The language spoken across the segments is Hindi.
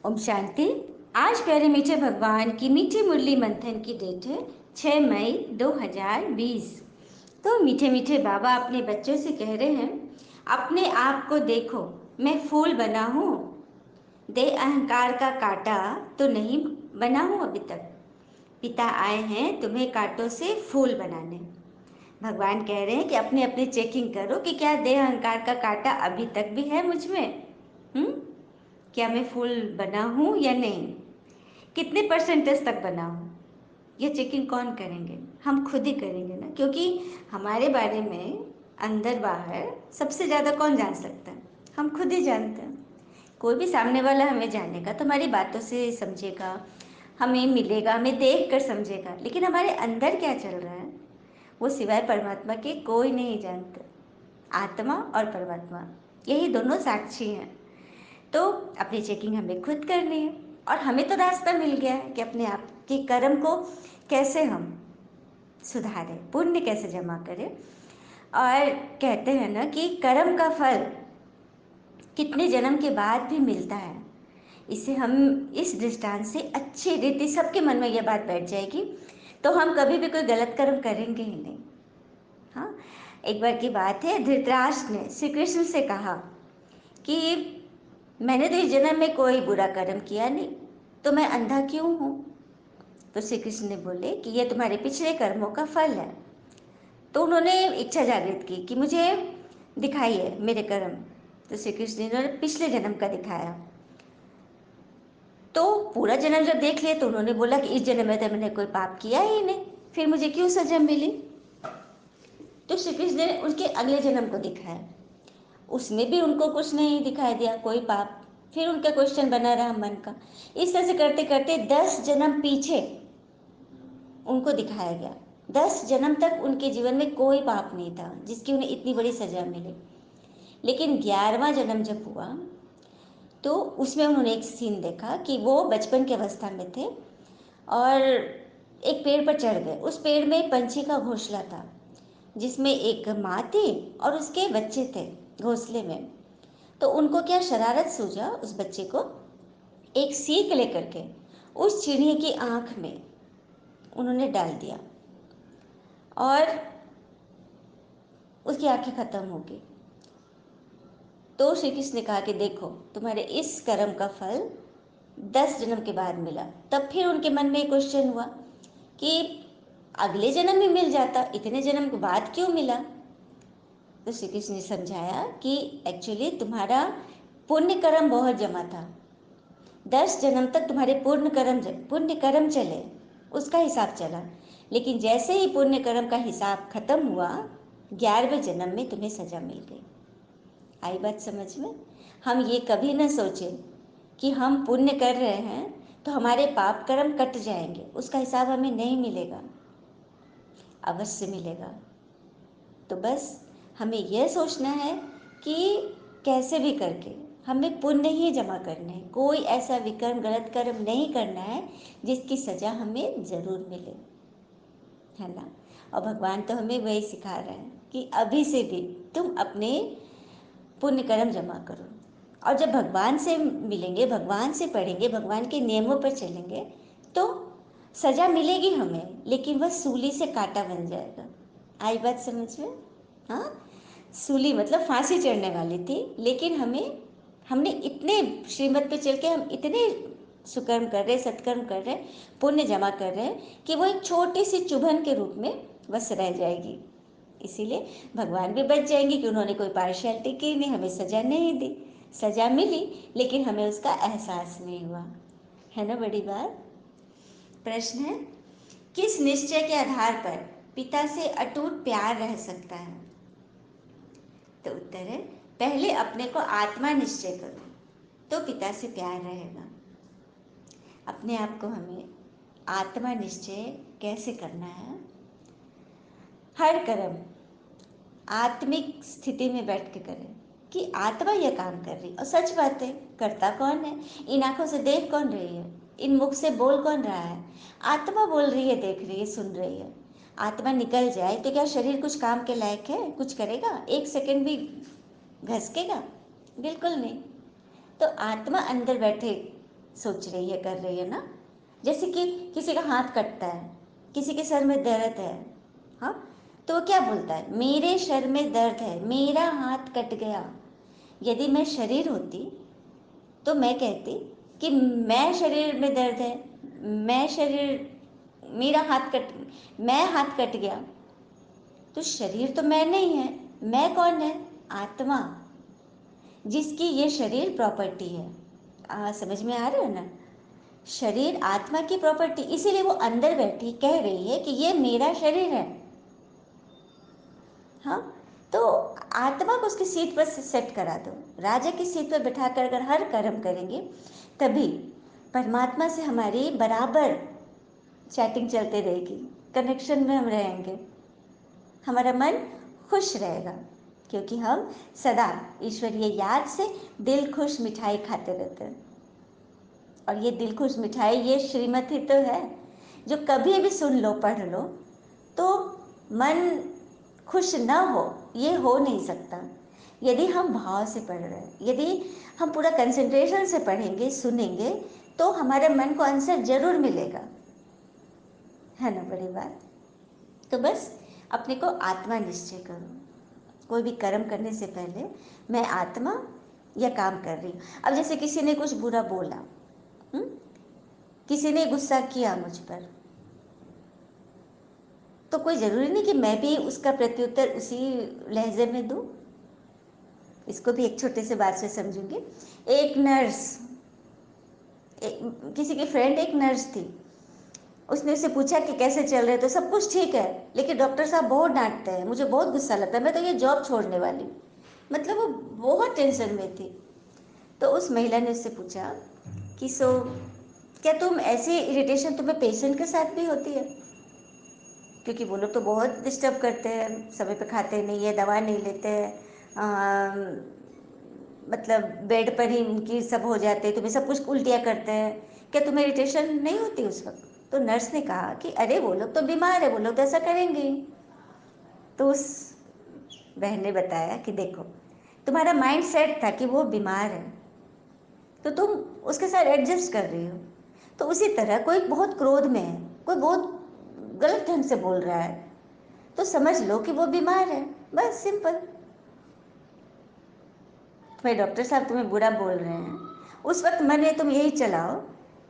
ओम शांति। आज प्यारे मीठे भगवान की मीठी मुरली मंथन की डेट है 6 मई 2020। तो मीठे मीठे बाबा अपने बच्चों से कह रहे हैं, अपने आप को देखो, मैं फूल बना हूँ। दे अहंकार का कांटा तो नहीं बना हूँ अभी तक। पिता आए हैं तुम्हें कांटों से फूल बनाने। भगवान कह रहे हैं कि अपने अपने चेकिंग करो कि क्या देह अहंकार का कांटा अभी तक भी है मुझ में। हम्म क्या मैं फूल बना हूँ या नहीं? कितने परसेंटेज तक बना हूँ? ये चेकिंग कौन करेंगे? हम खुद ही करेंगे ना, क्योंकि हमारे बारे में अंदर बाहर सबसे ज़्यादा कौन जान सकता है? हम खुद ही जानते हैं। कोई भी सामने वाला हमें जानेगा तो हमारी बातों से समझेगा, हमें मिलेगा, हमें देख कर समझेगा, लेकिन हमारे अंदर क्या चल रहा है वो सिवाय परमात्मा के कोई नहीं जानता। आत्मा और परमात्मा यही दोनों साक्षी हैं। तो अपनी चेकिंग हमें खुद करनी है, और हमें तो रास्ता मिल गया है कि अपने आप के कर्म को कैसे हम सुधारें, पुण्य कैसे जमा करें। और कहते हैं ना कि कर्म का फल कितने जन्म के बाद भी मिलता है। इसे हम इस दृष्टांत से अच्छी रीति सबके मन में यह बात बैठ जाएगी, तो हम कभी भी कोई गलत कर्म करेंगे ही नहीं। हाँ, एक बार की बात है, धृतराष्ट्र ने श्री कृष्ण से कहा कि मैंने तो इस जन्म में कोई बुरा कर्म किया नहीं, तो मैं अंधा क्यों हूँ? तो श्री कृष्ण ने बोले कि यह तुम्हारे पिछले कर्मों का फल है। तो उन्होंने इच्छा जागृत की कि मुझे दिखाइए मेरे कर्म। तो श्री कृष्ण ने उन्होंने पिछले जन्म का दिखाया। तो पूरा जन्म जब देख लिया तो उन्होंने बोला कि इस जन्म में तो मैंने कोई पाप किया ही नहीं, फिर मुझे क्यों सजा मिली? तो श्री कृष्ण ने उनके अगले जन्म को दिखाया, उसमें भी उनको कुछ नहीं दिखाई दिया, कोई पाप। फिर उनका क्वेश्चन बना रहा मन का। इस तरह से करते करते 10 जन्म पीछे उनको दिखाया गया। 10 जन्म तक उनके जीवन में कोई पाप नहीं था जिसकी उन्हें इतनी बड़ी सजा मिली। लेकिन 11वां जन्म जब हुआ तो उसमें उन्होंने एक सीन देखा कि वो बचपन की अवस्था में थे और एक पेड़ पर चढ़ गए। उस पेड़ में पंछी का घोंसला था जिसमें एक माँ थी और उसके बच्चे थे घोंसले में। तो उनको क्या शरारत सूझा, उस बच्चे को एक सीख लेकर के उस चिड़िया की आंख में उन्होंने डाल दिया और उसकी आंखें खत्म हो गई। तो श्री कृष्ण ने कहा कि देखो, तुम्हारे इस कर्म का फल 10 जन्म के बाद मिला। तब फिर उनके मन में क्वेश्चन हुआ कि अगले जन्म में मिल जाता, इतने जन्म के बाद क्यों मिला? तो श्री कृष्ण ने समझाया कि एक्चुअली तुम्हारा पुण्य कर्म बहुत जमा था। 10 जन्म तक तुम्हारे पुण्य कर्म चले, उसका हिसाब चला। लेकिन जैसे ही पुण्य कर्म का हिसाब खत्म हुआ, 11वें जन्म में तुम्हें सजा मिल गई। आई बात समझ में? हम ये कभी न सोचें कि हम पुण्य कर रहे हैं तो हमारे पाप कर्म कट जाएंगे, उसका हिसाब हमें नहीं मिलेगा, अवश्य मिलेगा। तो बस हमें यह सोचना है कि कैसे भी करके हमें पुण्य ही जमा करना है, कोई ऐसा विकर्म गलत कर्म नहीं करना है जिसकी सजा हमें ज़रूर मिले, है ना। और भगवान तो हमें वही सिखा रहे हैं कि अभी से भी तुम अपने पुण्य कर्म जमा करो। और जब भगवान से मिलेंगे, भगवान से पढ़ेंगे, भगवान के नियमों पर चलेंगे तो सजा मिलेगी हमें, लेकिन वह सूली से कांटा बन जाएगा। आई बात समझ में? हाँ, सूली मतलब फांसी चढ़ने वाली थी, लेकिन हमने इतने श्रीमत पे चल के हम इतने सुकर्म कर रहे, सत्कर्म कर रहे, पुण्य जमा कर रहे हैं कि वो एक छोटी सी चुभन के रूप में बस रह जाएगी। इसीलिए भगवान भी बच जाएंगे कि उन्होंने कोई पार्शियलिटी की नहीं, हमें सजा नहीं दी। सजा मिली लेकिन हमें उसका एहसास नहीं हुआ, है ना बड़ी बात। प्रश्न है, किस निश्चय के आधार पर पिता से अटूट प्यार रह सकता है? तो उत्तर है, पहले अपने को आत्मा निश्चय करो तो पिता से प्यार रहेगा। अपने आप को हमें आत्मा निश्चय कैसे करना है? हर कर्म आत्मिक स्थिति में बैठ के करें कि आत्मा यह काम कर रही, और सच बात है, करता कौन है? इन आंखों से देख कौन रही है? इन मुख से बोल कौन रहा है? आत्मा बोल रही है, देख रही है, सुन रही है। आत्मा निकल जाए तो क्या शरीर कुछ काम के लायक है? कुछ करेगा? 1 सेकंड भी घसकेगा? बिल्कुल नहीं। तो आत्मा अंदर बैठे सोच रही है, कर रही है ना। जैसे कि किसी का हाथ कटता है, किसी के सर में दर्द है, हाँ, तो वो क्या बोलता है, मेरे सर में दर्द है, मेरा हाथ कट गया। यदि मैं शरीर होती तो मैं कहती कि मैं शरीर में दर्द है, मैं शरीर, मेरा हाथ कट, मैं हाथ कट गया। तो शरीर तो मैं नहीं है, मैं कौन है, आत्मा, जिसकी ये शरीर प्रॉपर्टी है। समझ में आ रहा है ना, शरीर आत्मा की प्रॉपर्टी, इसीलिए वो अंदर बैठी कह रही है कि ये मेरा शरीर है। हाँ, तो आत्मा को उसकी सीट पर सेट करा दो, राजा की सीट पर बैठाकर अगर हर कर्म करेंगे, तभी परमात्मा से हमारी बराबर चैटिंग चलते रहेगी, कनेक्शन में हम रहेंगे, हमारा मन खुश रहेगा, क्योंकि हम सदा ईश्वरीय याद से दिल खुश मिठाई खाते रहते हैं। और ये दिल खुश मिठाई, ये श्रीमती तो है जो कभी भी सुन लो, पढ़ लो, तो मन खुश ना हो, ये हो नहीं सकता। यदि हम भाव से पढ़ रहे हैं, यदि हम पूरा कंसंट्रेशन से पढ़ेंगे, सुनेंगे, तो हमारे मन को आंसर जरूर मिलेगा, है ना बड़ी बात। तो बस अपने को आत्मा निश्चय करो, कोई भी कर्म करने से पहले मैं आत्मा यह काम कर रही हूँ। अब जैसे किसी ने कुछ बुरा बोला, किसी ने गुस्सा किया मुझ पर, तो कोई ज़रूरी नहीं कि मैं भी उसका प्रत्युत्तर उसी लहजे में दूँ। इसको भी एक छोटे से बात से समझूंगी। एक नर्स, किसी की फ्रेंड एक नर्स थी, उसने उससे पूछा कि कैसे चल रहे, तो सब कुछ ठीक है, लेकिन डॉक्टर साहब बहुत डांटते हैं, मुझे बहुत गुस्सा लगता है, मैं तो ये जॉब छोड़ने वाली हूँ। मतलब वो बहुत टेंशन में थी। तो उस महिला ने उससे पूछा कि क्या तुम ऐसी इरिटेशन तुम्हें पेशेंट के साथ भी होती है, क्योंकि वो लोग तो बहुत डिस्टर्ब करते हैं, समय पे खाते नहीं है, दवा नहीं लेते हैं, मतलब बेड पर ही उनकी सब हो जाते हैं, तुम्हें सब कुछ उल्टियाँ करते हैं, क्या तुम्हें इरिटेशन नहीं होती उस वक्त। तो नर्स ने कहा कि अरे वो लोग तो बीमार है, वो लोग तो ऐसा करेंगे ही। तो उस बहन ने बताया कि देखो, तुम्हारा माइंड सेट था कि वो बीमार है, तो तुम उसके साथ एडजस्ट कर रही हो। तो उसी तरह कोई बहुत क्रोध में है, कोई बहुत गलत ढंग से बोल रहा है, तो समझ लो कि वो बीमार है, बस सिंपल। भाई डॉक्टर साहब तुम्हें बुरा बोल रहे हैं, उस वक्त मन में तुम यही चलाओ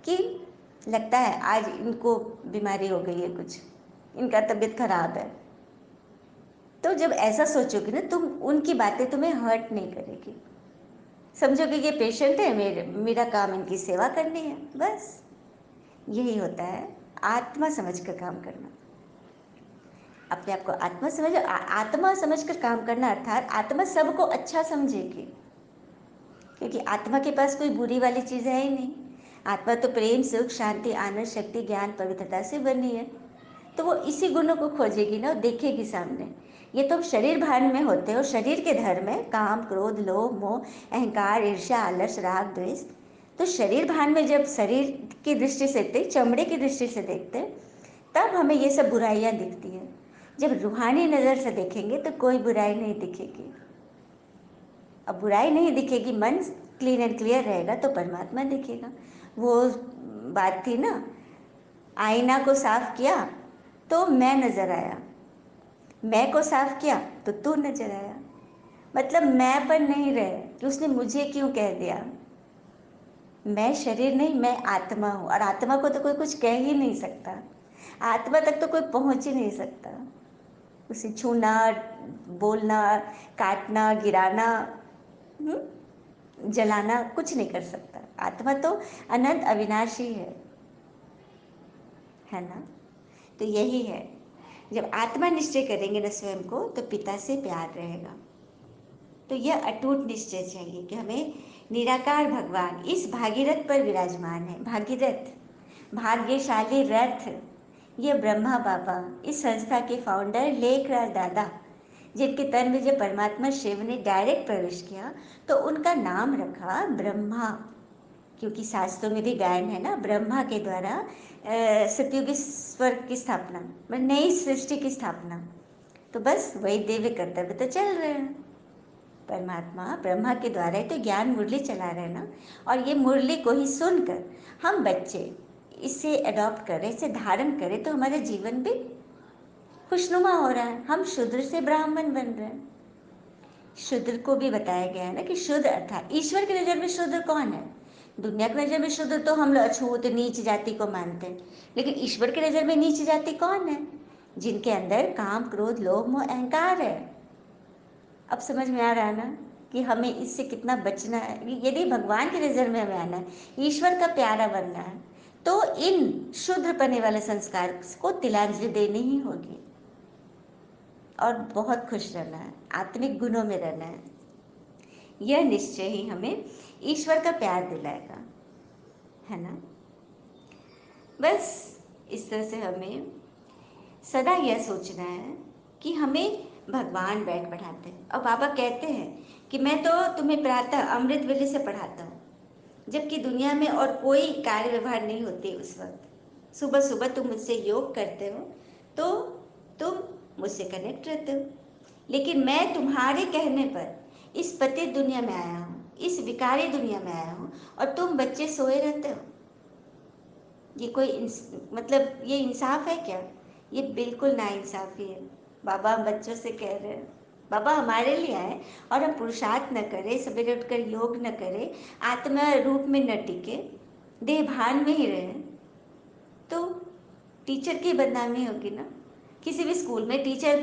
कि लगता है आज इनको बीमारी हो गई है, कुछ इनका तबीयत खराब है। तो जब ऐसा सोचोगे ना, तुम उनकी बातें तुम्हें हर्ट नहीं करेगी, समझोगे ये पेशेंट है, मेरा काम इनकी सेवा करनी है, बस। यही होता है आत्मा समझकर काम करना। अपने आप को आत्मा आत्मा समझकर काम करना, अर्थात आत्मा सबको अच्छा समझेगी, क्योंकि आत्मा के पास कोई बुरी वाली चीज़ है ही नहीं। आत्मा तो प्रेम, सुख, शांति, आनंद, शक्ति, ज्ञान, पवित्रता से बनी है। तो वो इसी गुणों को खोजेगी ना, देखेगी सामने। ये तो शरीर भान में होते हो, शरीर के धर्म में काम, क्रोध, लोभ, मोह, अहंकार, ईर्ष्या, आलस, राग, द्वेष। तो शरीर भान में जब शरीर की दृष्टि से देखते, चमड़े की दृष्टि से देखते, तब हमें ये सब बुराइयाँ दिखती हैं। जब रूहानी नज़र से देखेंगे तो कोई बुराई नहीं दिखेगी। अब बुराई नहीं दिखेगी, मन क्लीन एंड क्लियर रहेगा तो परमात्मा दिखेगा। वो बात थी ना, आईना को साफ किया तो मैं नजर आया, मैं को साफ किया तो तू नजर आया। मतलब मैं पर नहीं रहे कि उसने मुझे क्यों कह दिया। मैं शरीर नहीं, मैं आत्मा हूँ, और आत्मा को तो कोई कुछ कह ही नहीं सकता, आत्मा तक तो कोई पहुँच ही नहीं सकता। उसे छूना, बोलना, काटना, गिराना, जलाना कुछ नहीं कर सकता। आत्मा तो अनंत अविनाशी है ना। तो यही है, जब आत्मा निश्चय करेंगे ना स्वयं को, तो पिता से प्यार रहेगा। तो यह अटूट निश्चय चाहिए कि हमें निराकार भगवान इस भागीरथ पर विराजमान है। भागीरथ, भाग्यशाली रथ, ये ब्रह्मा बाबा, इस संस्था के फाउंडर लेखराज दादा, जिनके तन में जब परमात्मा शिव ने डायरेक्ट प्रवेश किया तो उनका नाम रखा ब्रह्मा, क्योंकि शास्त्रों में भी गायन है ना, ब्रह्मा के द्वारा सतयुगी स्वर्ग की स्थापना, मतलब नई सृष्टि की स्थापना। तो बस वही दिव्य कर्तव्य तो चल रहे हैं। परमात्मा ब्रह्मा के द्वारा ही तो ज्ञान मुरली चला रहे हैं ना, और ये मुरली को ही सुनकर हम बच्चे इसे अडॉप्ट करें, इसे धारण करें, तो हमारा जीवन भी खुशनुमा हो रहा है। हम शूद्र से ब्राह्मण बन रहे हैं। शूद्र को भी बताया गया है ना कि शूद्र अर्थात ईश्वर की नज़र में शूद्र कौन है? दुनिया की नज़र में शूद्र तो हम लोग अछूत नीच जाति को मानते हैं, लेकिन ईश्वर की नज़र में नीच जाति कौन है? जिनके अंदर काम, क्रोध, लोभ, मोह, अहंकार है। अब समझ में आ रहा है ना कि हमें इससे कितना बचना है। यदि भगवान की नज़र में हमें आना है, ईश्वर का प्यारा बनना है, तो इन शुद्र पने वाले संस्कार को तिलांजलि देनी ही होगी और बहुत खुश रहना है, आत्मिक गुणों में रहना है। यह निश्चय ही हमें ईश्वर का प्यार दिलाएगा, है ना। बस इस तरह से हमें सदा यह सोचना है कि हमें भगवान बैठ पढ़ाते हैं, और बाबा कहते हैं कि मैं तो तुम्हें प्रातः अमृत वेले से पढ़ाता हूँ, जबकि दुनिया में और कोई कार्य व्यवहार नहीं होते उस वक्त। सुबह सुबह तुम मुझसे योग करते हो तो तुम मुझसे कनेक्ट रहते हो, लेकिन मैं तुम्हारे कहने पर इस पतित दुनिया में आया हूँ, इस विकारी दुनिया में आया हूँ, और तुम बच्चे सोए रहते हो। ये कोई मतलब ये इंसाफ है क्या? ये बिल्कुल नाइंसाफ़ी है। बाबा हम बच्चों से कह रहे हैं, बाबा हमारे लिए आए और हम पुरुषार्थ न करें, सवेरे उठकर योग न करें, आत्मा रूप में न टिके, देह भान में ही रहें, तो टीचर की बदनामी होगी ना। किसी भी स्कूल में टीचर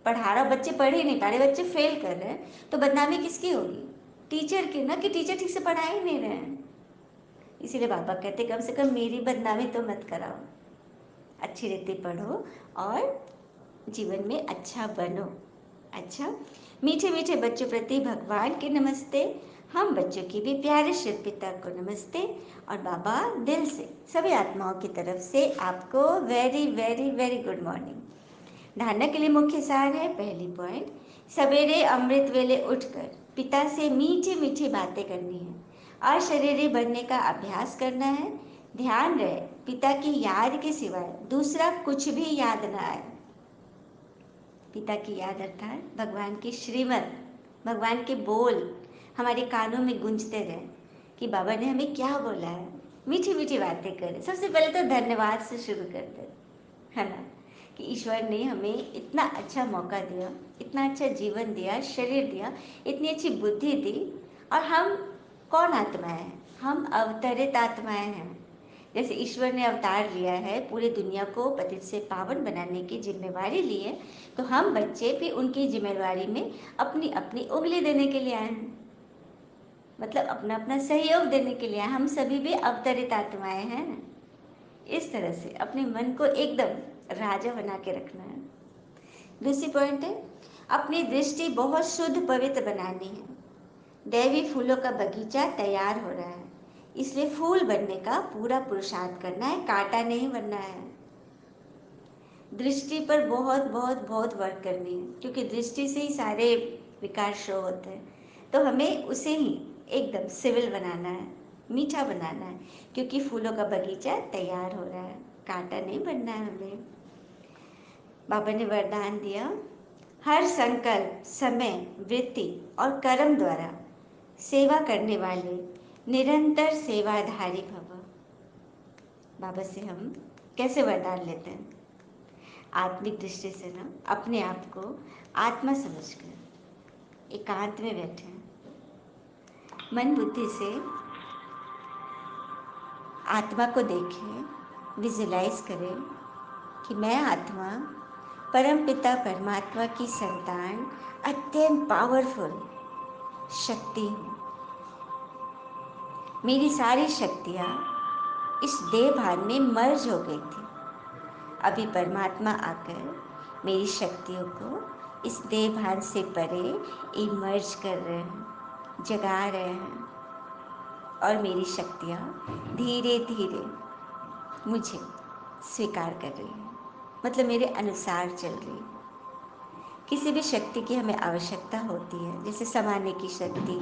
पढ़ा रहा, बच्चे पढ़ ही नहीं पा रहे, बच्चे फेल कर रहे हैं, तो बदनामी किसकी होगी? टीचर की ना, कि टीचर ठीक से पढ़ा ही नहीं रहे हैं। इसीलिए बाबा कहते कम से कम मेरी बदनामी तो मत कराओ, अच्छी रीति पढ़ो और जीवन में अच्छा बनो। अच्छा, मीठे मीठे बच्चों प्रति भगवान के नमस्ते। हम बच्चों की भी प्यारे शिव पिता को नमस्ते, और बाबा दिल से सभी आत्माओं की तरफ से आपको very very very good morning. धारणा के लिए मुख्य सार है, पहली पॉइंट, सवेरे अमृत वेले उठकर पिता से मीठी मीठी बातें करनी है, अशरीरी बनने का अभ्यास करना है। ध्यान रहे पिता की याद के सिवाय दूसरा कुछ भी याद न आए। पिता की याद अर्थात भगवान की श्रीमत, भगवान के बोल हमारे कानों में गूंजते रहे कि बाबा ने हमें क्या बोला है। मीठी मीठी बातें करें। सबसे पहले तो धन्यवाद से शुरू करते हैं, है ना, कि ईश्वर ने हमें इतना अच्छा मौका दिया, इतना अच्छा जीवन दिया, शरीर दिया, इतनी अच्छी बुद्धि दी, और हम कौन आत्माएं हैं? हम अवतरित आत्माएं हैं। जैसे ईश्वर ने अवतार लिया है, पूरी दुनिया को पतित से पावन बनाने की जिम्मेवारी ली है, तो हम बच्चे भी उनकी जिम्मेवारी में अपनी अपनी उंगली देने के लिए आए हैं, मतलब अपना अपना सहयोग देने के लिए। हम सभी भी अवतरित आत्माएं हैं ना। इस तरह से अपने मन को एकदम राजा बना के रखना है। दूसरी पॉइंट है, अपनी दृष्टि बहुत शुद्ध पवित्र बनानी है। दैवी फूलों का बगीचा तैयार हो रहा है, इसलिए फूल बनने का पूरा पुरुषार्थ करना है, कांटा नहीं बनना है। दृष्टि पर बहुत बहुत बहुत वर्क करनी है, क्योंकि दृष्टि से ही सारे विकार शो होते हैं। तो हमें उसे ही एकदम सिविल बनाना है, मीठा बनाना है, क्योंकि फूलों का बगीचा तैयार हो रहा है, कांटा नहीं बनना है हमें। बाबा ने वरदान दिया, हर संकल्प, समय, वृत्ति और कर्म द्वारा सेवा करने वाले निरंतर सेवाधारी भव। बाबा से हम कैसे वरदान लेते हैं? आत्मिक दृष्टि से ना, अपने आप को आत्मा समझकर एकांत में बैठे, मन बुद्धि से आत्मा को देखें, विजुलाइज करें कि मैं आत्मा परम पिता परमात्मा की संतान, अत्यंत पावरफुल शक्ति हूँ। मेरी सारी शक्तियाँ इस देह भान में मर्ज हो गई थी। अभी परमात्मा आकर मेरी शक्तियों को इस देह भान से परे इमर्ज कर रहे हैं, जगा रहे हैं, और मेरी शक्तियाँ धीरे धीरे मुझे स्वीकार कर रही हैं, मतलब मेरे अनुसार चल रही है। किसी भी शक्ति की हमें आवश्यकता होती है, जैसे समाने की शक्ति,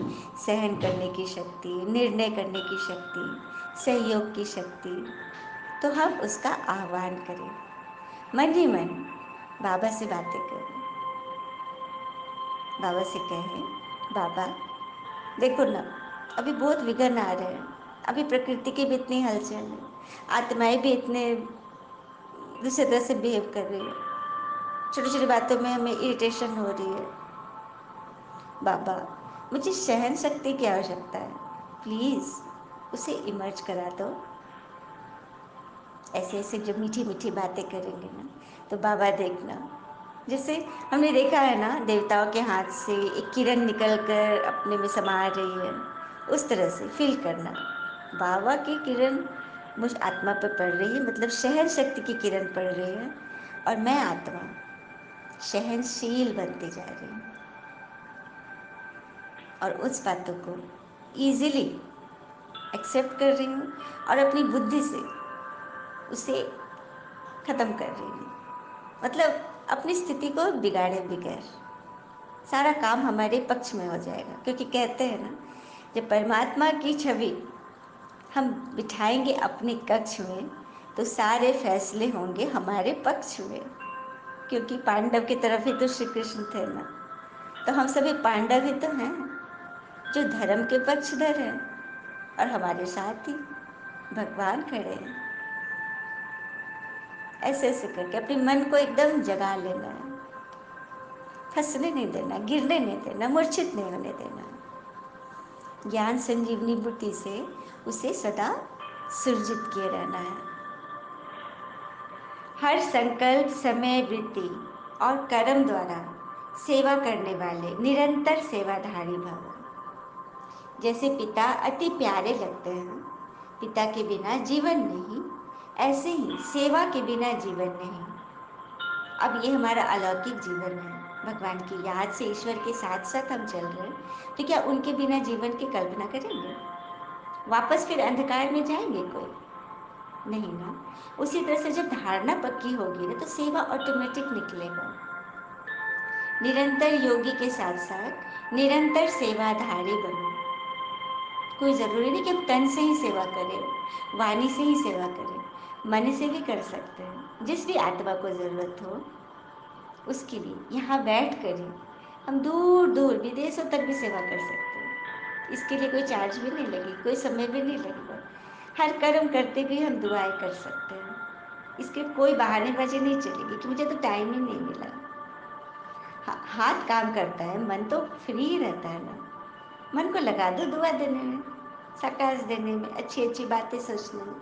सहन करने की शक्ति, निर्णय करने की शक्ति, सहयोग की शक्ति, तो हम उसका आह्वान करें, मन ही मन बाबा से बातें करें, बाबा से कहें बाबा देखो ना, अभी बहुत विघ्न आ रहे हैं, अभी प्रकृति की भी इतनी हलचल है, आत्माएं भी इतने दूसरी तरह से बिहेव कर रही है, छोटी छोटी बातों में हमें इरिटेशन हो रही है। बाबा मुझे सहन शक्ति की आवश्यकता है, प्लीज़ उसे इमर्ज करा दो। ऐसे ऐसे जो मीठी मीठी बातें करेंगे ना, तो बाबा देखना, जैसे हमने देखा है ना देवताओं के हाथ से एक किरण निकल कर अपने में समा रही है, उस तरह से फील करना बाबा की किरण मुझ आत्मा पर पड़ रही है, मतलब सहन शक्ति की किरण पड़ रही है, और मैं आत्मा सहनशील बनती जा रही हूँ, और उस बातों को ईजिली एक्सेप्ट कर रही हूँ और अपनी बुद्धि से उसे ख़त्म कर रही हूँ, मतलब अपनी स्थिति को बिगाड़े बगैर सारा काम हमारे पक्ष में हो जाएगा। क्योंकि कहते हैं ना, जब परमात्मा की छवि हम बिठाएंगे अपने कक्ष में, तो सारे फैसले होंगे हमारे पक्ष में। क्योंकि पांडव की तरफ ही तो श्री कृष्ण थे ना, तो हम सभी पांडव ही तो हैं जो धर्म के पक्षधर हैं, और हमारे साथ ही भगवान खड़े हैं। ऐसे ऐसे करके अपने मन को एकदम जगा लेना है, फंसने नहीं देना, गिरने नहीं देना, मूर्छित नहीं होने देना। ज्ञान संजीवनी बुद्धि से उसे सदा सृजित किए रहना है। हर संकल्प, समय, वृत्ति और कर्म द्वारा सेवा करने वाले निरंतर सेवाधारी भव। जैसे पिता अति प्यारे लगते हैं, पिता के बिना जीवन नहीं, ऐसे ही सेवा के बिना जीवन नहीं। अब ये हमारा अलौकिक जीवन है, भगवान की याद से ईश्वर के साथ साथ हम चल रहे हैं, तो क्या उनके बिना जीवन की कल्पना करेंगे? वापस फिर अंधकार में जाएंगे कोई? नहीं ना। उसी तरह से जब धारणा पक्की होगी ना, तो सेवा ऑटोमेटिक निकलेगा। निरंतर योगी के साथ साथ निरंतर सेवाधारी बनो। कोई ज़रूरी नहीं कि हम तन से ही सेवा करें, वाणी से ही सेवा करें, मन से भी कर सकते हैं। जिस भी आत्मा को ज़रूरत हो उसके लिए यहाँ बैठ कर ही हम दूर दूर विदेशों तक भी सेवा कर सकते हैं। इसके लिए कोई चार्ज भी नहीं लगेगी, कोई समय भी नहीं लगेगा। हर कर्म करते भी हम दुआएं कर सकते हैं। इसके कोई बहानेबाजी नहीं चलेगी कि मुझे तो टाइम ही नहीं मिला। हाथ काम करता है, मन तो फ्री ही रहता है ना। मन को लगा दो दुआ देने में, सकाश देने में, अच्छी अच्छी बातें सोचने में।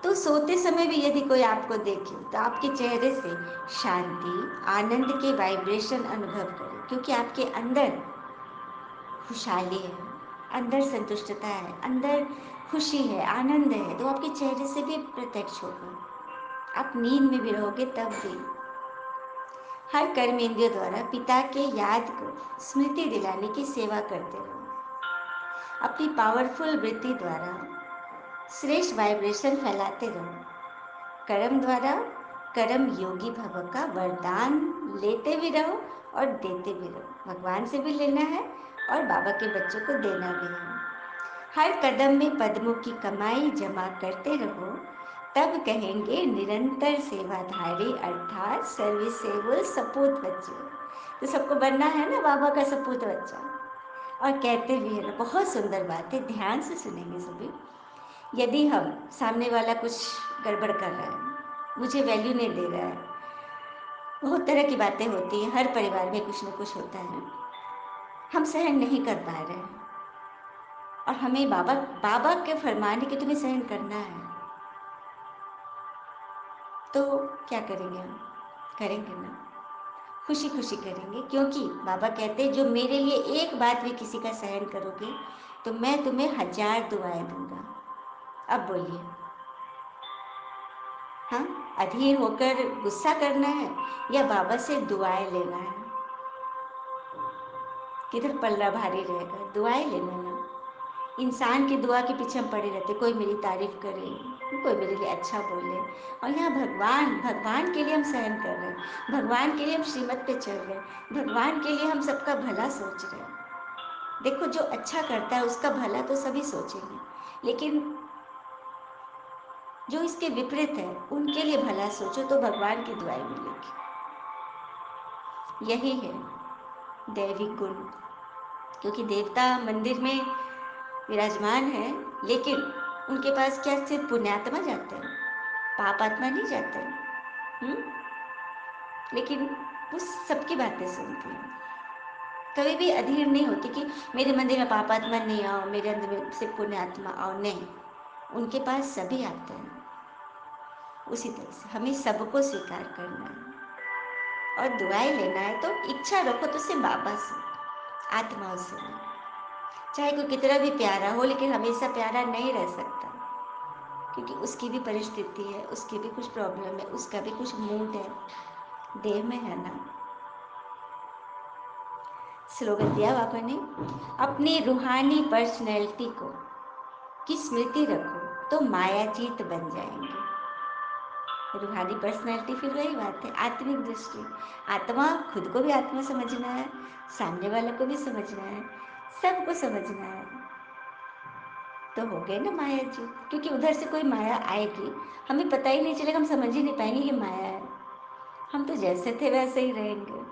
तो सोते समय भी यदि कोई आपको देखे तो आपके चेहरे से शांति, आनंद के वाइब्रेशन अनुभव करे, क्योंकि आपके अंदर खुशहाली है, अंदर संतुष्टता है, अंदर खुशी है, आनंद है, तो आपके चेहरे से भी प्रत्यक्ष होगा। आप नींद में भी रहोगे तब भी। हर कर्मेंद्रिय द्वारा पिता के याद को स्मृति दिलाने की सेवा करते रहो। अपनी पावरफुल वृत्ति द्वारा श्रेष्ठ वाइब्रेशन फैलाते रहो। कर्म द्वारा कर्म योगी भव का वरदान लेते भी रहो और देते भी रहो। भगवान से भी लेना है और बाबा के बच्चों को देना भी है। हर कदम में पद्मों की कमाई जमा करते रहो, तब कहेंगे निरंतर सेवाधारी, अर्थात सर्विसेबल सपूत बच्चे। तो सबको बनना है ना बाबा का सपूत बच्चा। और कहते भी है ना, बहुत सुंदर बात है, ध्यान से सुनेंगे सभी। यदि हम सामने वाला कुछ गड़बड़ कर रहा है, मुझे वैल्यू नहीं दे रहा है, बहुत तरह की बातें होती हैं, हर परिवार में कुछ न कुछ होता है, हम सहन नहीं कर पा रहे हैं, और हमें बाबा बाबा के फरमान है कि तुम्हें सहन करना है, तो क्या करेंगे हम? करेंगे ना, खुशी खुशी करेंगे। क्योंकि बाबा कहते हैं, जो मेरे लिए एक बात भी किसी का सहन करोगे तो मैं तुम्हें 1000 दुआएं दूंगा। अब बोलिए, हाँ, अधीर होकर गुस्सा करना है या बाबा से दुआएं लेना है? किधर पल्ला भारी रहेगा? दुआएं लेना ना। इंसान की दुआ के पीछे हम पड़े रहते, कोई मेरी तारीफ करे, कोई मेरे लिए अच्छा बोले, और यहाँ भगवान भगवान के लिए हम सहन कर रहे हैं, भगवान के लिए हम श्रीमत पे चल रहे हैं, भगवान के लिए हम सबका भला सोच रहे हैं। देखो, जो अच्छा करता है उसका भला तो सभी सोचेंगे, लेकिन जो इसके विपरीत है उनके लिए भला सोचो तो भगवान की दुआएं मिलेगी। यही है दैविक गुण, क्योंकि देवता मंदिर में विराजमान है, लेकिन उनके पास क्या सिर्फ पुण्यात्मा जाते हैं, पाप आत्मा नहीं जाते हैं। लेकिन वो सबकी बातें सुनती हैं, कभी भी अधीर नहीं होती कि मेरे मंदिर में पाप आत्मा नहीं आओ, मेरे अंदर में सिर्फ पुण्यात्मा आओ, नहीं, उनके पास सभी आते हैं। उसी तरह से हमें सबको स्वीकार करना है और दुआएं लेना है, तो इच्छा रखो तो सिर्फ बाबा से, आत्माओं से नहीं। चाहे कोई कितना भी प्यारा हो, लेकिन हमेशा प्यारा नहीं रह सकता, क्योंकि उसकी भी परिस्थिति है, उसकी भी कुछ प्रॉब्लम है, उसका भी कुछ मूड है, देह में है ना। स्लोगन दिया बाबा ने, अपनी रूहानी पर्सनैलिटी को की स्मृति रखो तो मायातीत बन जाएंगे। रूहानी पर्सनैलिटी, फिर वही बात है, आत्मिक दृष्टि। आत्मा, खुद को भी आत्मा समझना है, सामने वाले को भी समझना है, सबको समझना है, तो हो गए ना माया जीत। क्योंकि उधर से कोई माया आएगी, हमें पता ही नहीं चलेगा, हम समझ ही नहीं पाएंगे ये माया है, हम तो जैसे थे वैसे ही रहेंगे,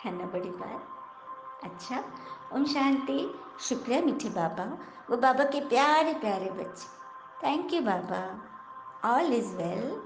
है ना बड़ी बात। अच्छा, ओम शांति। शुक्रिया मीठे बाबा, वो बाबा के प्यारे प्यारे बच्चे। Thank you Baba, all is well.